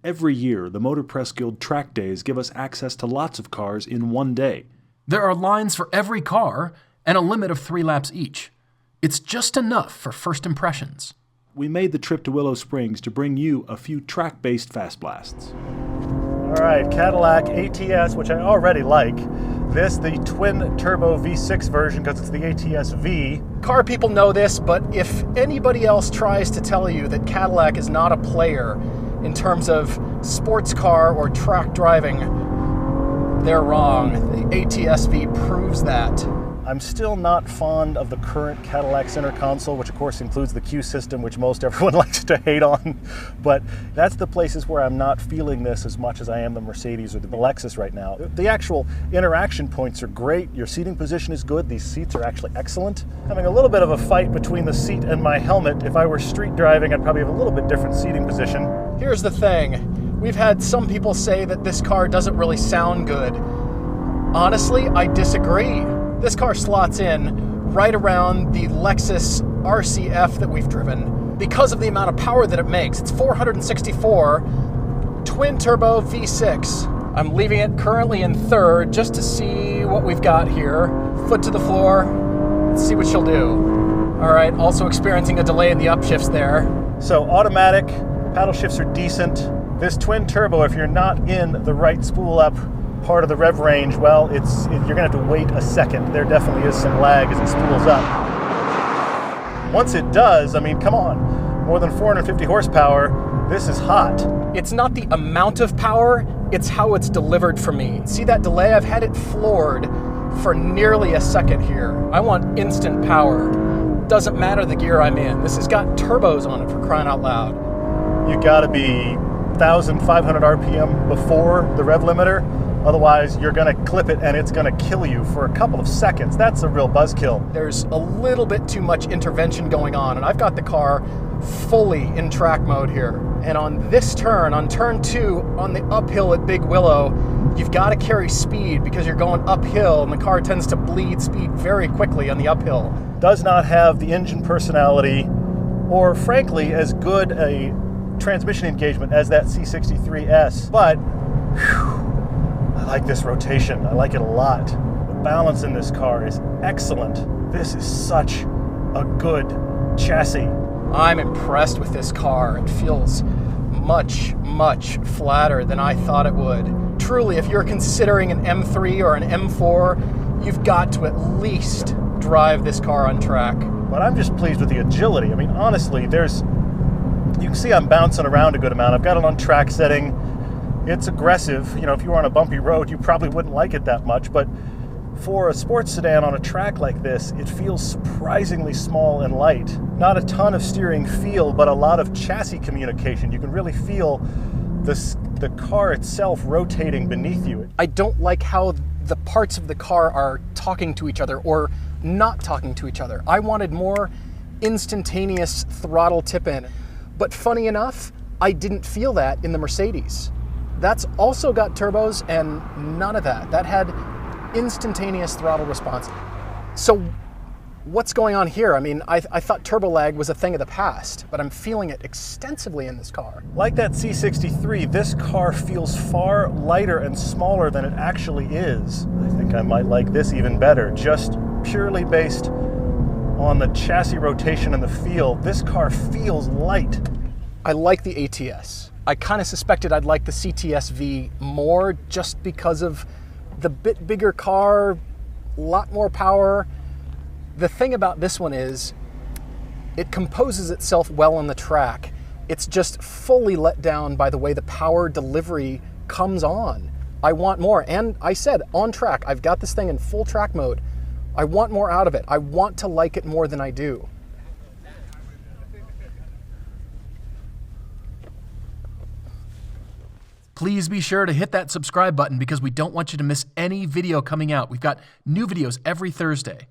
Every year, the Motor Press Guild track days give us access to lots of cars in one day. There are lines for every car and a limit of 3 laps each. It's just enough for first impressions. We made the trip to Willow Springs to bring you a few track-based Fast Blasts. All right, Cadillac ATS, which I already like. This, the twin-turbo V6 version, because it's the ATS-V. Car people know this, but if anybody else tries to tell you that Cadillac is not a player in terms of sports car or track driving, they're wrong. The ATS-V proves that. I'm still not fond of the current Cadillac center console, which of course includes the Q system, which most everyone likes to hate on. But that's the places where I'm not feeling this as much as I am the Mercedes or the Lexus right now. The actual interaction points are great. Your seating position is good. These seats are actually excellent. Having a little bit of a fight between the seat and my helmet. If I were street driving, I'd probably have a little bit different seating position. Here's the thing. We've had some people say that this car doesn't really sound good. Honestly, I disagree. This car slots in right around the Lexus RCF that we've driven because of the amount of power that it makes. It's 464, twin-turbo V6. I'm leaving it currently in third just to see what we've got here. Foot to the floor, let's see what she'll do. All right, also experiencing a delay in the upshifts there. So automatic, paddle shifts are decent. This twin-turbo, if you're not in the right spool-up part of the rev range, well, you're gonna have to wait a second. There definitely is some lag as it spools up. Once it does, I mean, come on, more than 450 horsepower, this is hot. It's not the amount of power, it's how it's delivered for me. See that delay? I've had it floored for nearly a second here. I want instant power. Doesn't matter the gear I'm in. This has got turbos on it, for crying out loud. You gotta be 1,500 RPM before the rev limiter. Otherwise, you're gonna clip it and it's gonna kill you for a couple of seconds. That's a real buzzkill. There's a little bit too much intervention going on, and I've got the car fully in track mode here. And on this turn, on turn 2, on the uphill at Big Willow, you've gotta carry speed because you're going uphill and the car tends to bleed speed very quickly on the uphill. Does not have the engine personality or frankly as good a transmission engagement as that C63S, but whew, I like this rotation. I like it a lot. The balance in this car is excellent. This is such a good chassis. I'm impressed with this car. It feels much, much flatter than I thought it would. Truly, if you're considering an M3 or an M4, you've got to at least drive this car on track. But I'm just pleased with the agility. I mean, honestly, you can see I'm bouncing around a good amount. I've got it on track setting. It's aggressive. You know, if you were on a bumpy road, you probably wouldn't like it that much, but for a sports sedan on a track like this, it feels surprisingly small and light. Not a ton of steering feel, but a lot of chassis communication. You can really feel the car itself rotating beneath you. I don't like how the parts of the car are talking to each other or not talking to each other. I wanted more instantaneous throttle tip-in, but funny enough, I didn't feel that in the Mercedes. That's also got turbos and none of that. That had instantaneous throttle response. So what's going on here? I mean, I thought turbo lag was a thing of the past, but I'm feeling it extensively in this car. Like that C63, this car feels far lighter and smaller than it actually is. I think I might like this even better, just purely based on the chassis rotation and the feel. This car feels light. I like the ATS. I kind of suspected I'd like the CTS-V more just because of the bit bigger car, a lot more power. The thing about this one is it composes itself well on the track. It's just fully let down by the way the power delivery comes on. I want more, and I said on track, I've got this thing in full track mode. I want more out of it. I want to like it more than I do. Please be sure to hit that subscribe button because we don't want you to miss any video coming out. We've got new videos every Thursday.